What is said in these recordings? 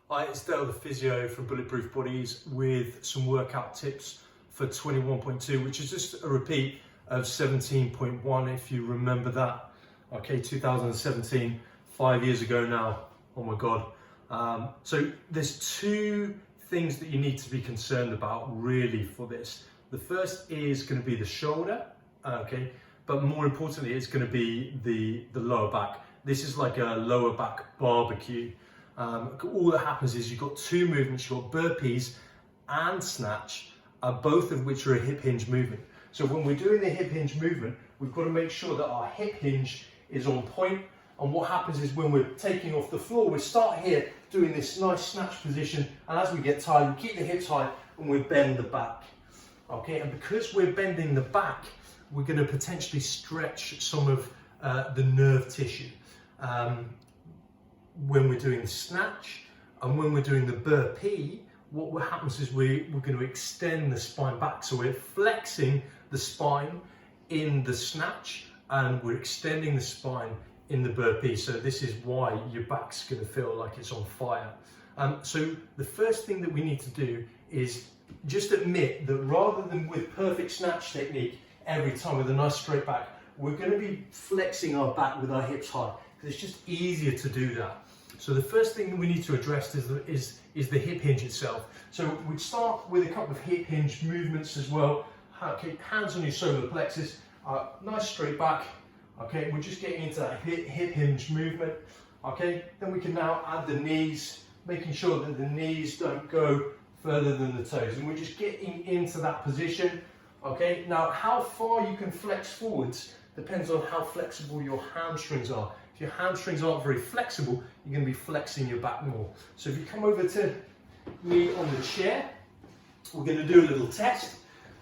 Hi, it's Dale the physio from Bulletproof Bodies with some workout tips for 21.2, which is just a repeat of 17.1, if you remember that. Okay, 2017, 5 years ago now. Oh my God. So there's two things that you need to be concerned about really for this. The first is going to be the shoulder, okay, but more importantly, it's going to be the lower back. This is like a lower back barbecue. All that happens is you've got two movements, you've got burpees and snatch, both of which are a hip hinge movement. So when we're doing the hip hinge movement, we've got to make sure that our hip hinge is on point. And what happens is when we're taking off the floor, we start here doing this nice snatch position. And as we get tired, we keep the hips high and we bend the back. Okay, and because we're bending the back, we're going to potentially stretch some of the nerve tissue. When we're doing the snatch and when we're doing the burpee, what happens is we're going to extend the spine back. So we're flexing the spine in the snatch and we're extending the spine in the burpee. So this is why your back's going to feel like it's on fire. So the first thing that we need to do is just admit that rather than with perfect snatch technique every time with a nice straight back, we're going to be flexing our back with our hips high because it's just easier to do that. So the first thing that we need to address is the hip hinge itself. So we'd start with a couple of hip hinge movements as well. Okay, hands on your solar plexus, nice straight back. Okay, we're just getting into that hip hinge movement. Okay, then we can now add the knees, making sure that the knees don't go further than the toes. And we're just getting into that position. Okay, now how far you can flex forwards depends on how flexible your hamstrings are. If your hamstrings aren't very flexible, you're going to be flexing your back more. So if you come over to me on the chair, we're going to do a little test.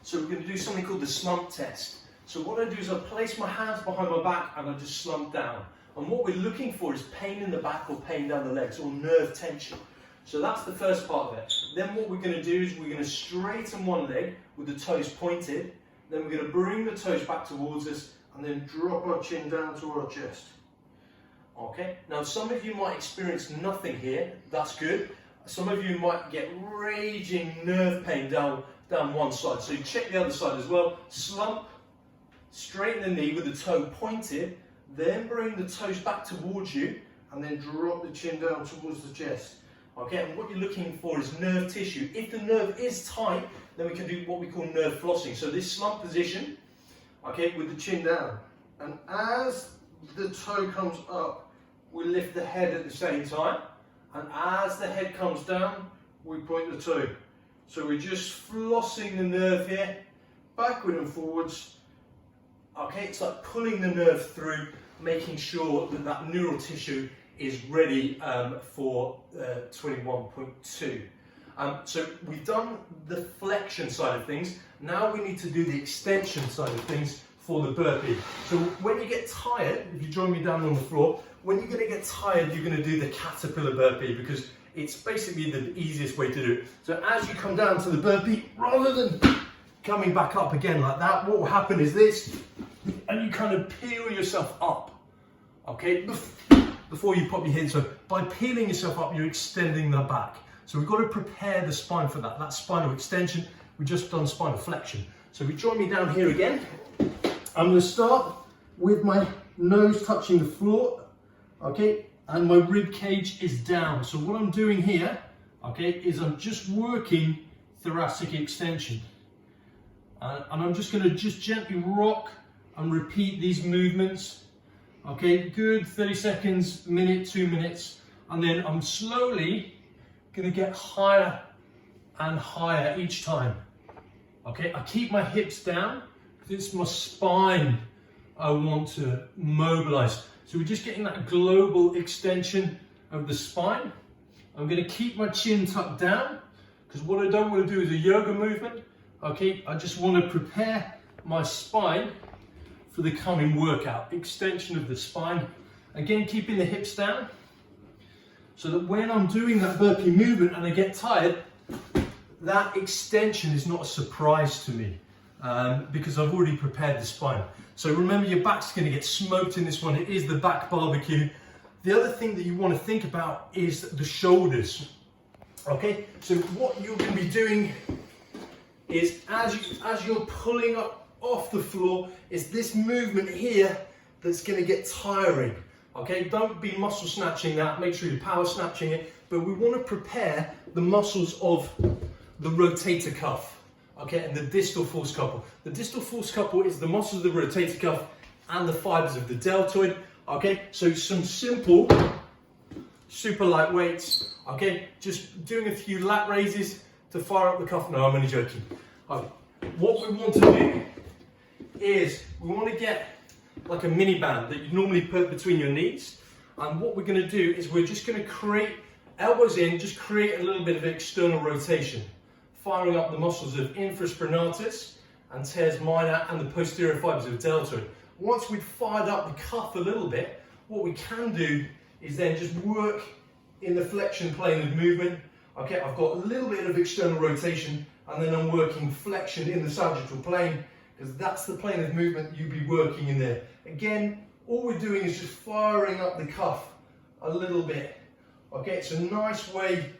So we're going to do something called the slump test. So what I do is I place my hands behind my back and I just slump down. And what we're looking for is pain in the back or pain down the legs or nerve tension. So that's the first part of it. Then what we're going to do is we're going to straighten one leg with the toes pointed. Then we're going to bring the toes back towards us and then drop our chin down to our chest. Okay, now some of you might experience nothing here, that's good. Some of you might get raging nerve pain down one side, so check the other side as well. Slump, straighten the knee with the toe pointed, then bring the toes back towards you and then drop the chin down towards the chest. Okay, and what you're looking for is nerve tissue. If the nerve is tight, then we can do what we call nerve flossing. So this slump position, okay, with the chin down. And as the toe comes up, we lift the head at the same time, and as the head comes down, we point the toe. So we're just flossing the nerve here, backward and forwards. Okay, it's like pulling the nerve through, making sure that that neural tissue is ready for 21.2. So we've done the flexion side of things. Now we need to do the extension side of things for the burpee. So when you get tired, if you join me down on the floor, when you're going to get tired, you're going to do the caterpillar burpee because it's basically the easiest way to do it. So as you come down to the burpee, rather than coming back up again like that, what will happen is this, and you kind of peel yourself up, okay, before you pop your head. So by peeling yourself up, you're extending the back. So we've got to prepare the spine for that. That's spinal extension. We've just done spinal flexion. So if you join me down here again, I'm going to start with my nose touching the floor, okay, and my rib cage is down. So what I'm doing here, okay, is I'm just working thoracic extension. And I'm just going to just gently rock and repeat these movements. Okay, good, 30 seconds, minute, 2 minutes. And then I'm slowly going to get higher and higher each time. Okay, I keep my hips down. It's my spine I want to mobilize. So we're just getting that global extension of the spine. I'm going to keep my chin tucked down because what I don't want to do is a yoga movement. Okay, I just want to prepare my spine for the coming workout. Extension of the spine. Again, keeping the hips down so that when I'm doing that burpee movement and I get tired, that extension is not a surprise to me. Because I've already prepared the spine. So remember, your back's going to get smoked in this one. It is the back barbecue. The other thing that you want to think about is the shoulders. Okay, so what you're going to be doing is as you're pulling up off the floor, is this movement here that's going to get tiring. Okay, don't be muscle snatching that, make sure you're power snatching it, but we want to prepare the muscles of the rotator cuff, okay, and the distal false couple. The distal false couple is the muscles of the rotator cuff and the fibers of the deltoid. Okay, so some simple, super light weights, okay, just doing a few lat raises to fire up the cuff. No, I'm only joking. Okay. What we want to do is we want to get like a mini band that you normally put between your knees, and what we're going to do is we're just going to create, elbows in, just create a little bit of external rotation, firing up the muscles of infraspinatus and teres minor and the posterior fibers of deltoid. Once we've fired up the cuff a little bit, what we can do is then just work in the flexion plane of movement. Okay, I've got a little bit of external rotation, and then I'm working flexion in the sagittal plane, because that's the plane of movement you'd be working in there. Again, all we're doing is just firing up the cuff a little bit. Okay, it's a nice way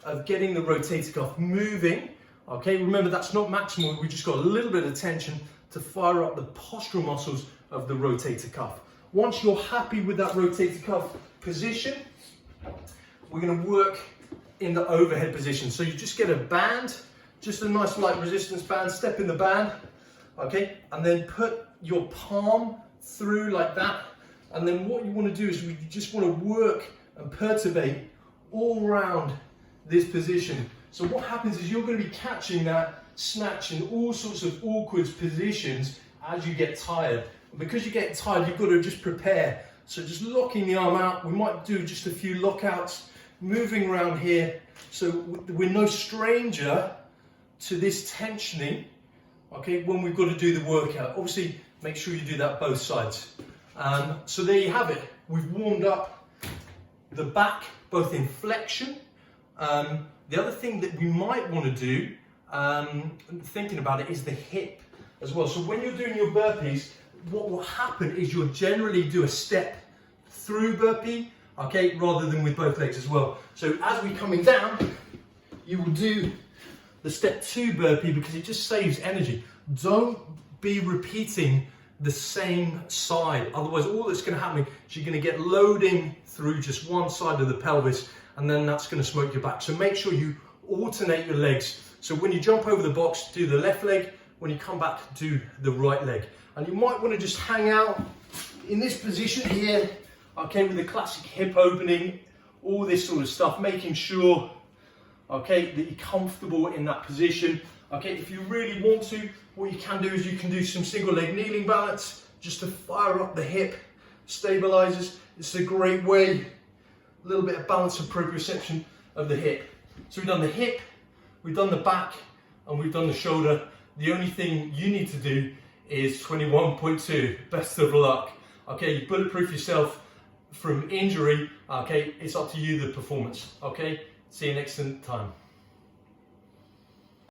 of getting the rotator cuff moving. Okay, remember that's not maximal, we just got a little bit of tension to fire up the postural muscles of the rotator cuff. Once you're happy with that rotator cuff position, we're going to work in the overhead position. So you just get a band, just a nice light resistance band, step in the band, okay, and then put your palm through like that. And then what you want to do is you just want to work and perturbate all around this position. So what happens is you're going to be catching that snatch in all sorts of awkward positions as you get tired. And because you get tired, you've got to just prepare. So just locking the arm out, we might do just a few lockouts, moving around here. So we're no stranger to this tensioning, okay, when we've got to do the workout. Obviously, make sure you do that both sides. So there you have it. We've warmed up the back, both in flexion. The other thing that we might want to do, thinking about it, is the hip as well. So when you're doing your burpees, what will happen is you'll generally do a step through burpee, okay, rather than with both legs as well. So as we're coming down, you will do the step 2 burpee because it just saves energy. Don't be repeating the same side, otherwise all that's going to happen is you're going to get loading through just one side of the pelvis, and then that's going to smoke your back. So make sure you alternate your legs. So when you jump over the box, do the left leg. When you come back, do the right leg. And you might want to just hang out in this position here, okay, with the classic hip opening, all this sort of stuff, making sure, okay, that you're comfortable in that position. Okay, if you really want to, what you can do is you can do some single leg kneeling balance just to fire up the hip, stabilizes. It's a great way, a little bit of balance and proprioception of the hip. So we've done the hip, we've done the back, and we've done the shoulder. The only thing you need to do is 21.2. Best of luck. Okay, you bulletproof yourself from injury. Okay, it's up to you, the performance. Okay, see you next time.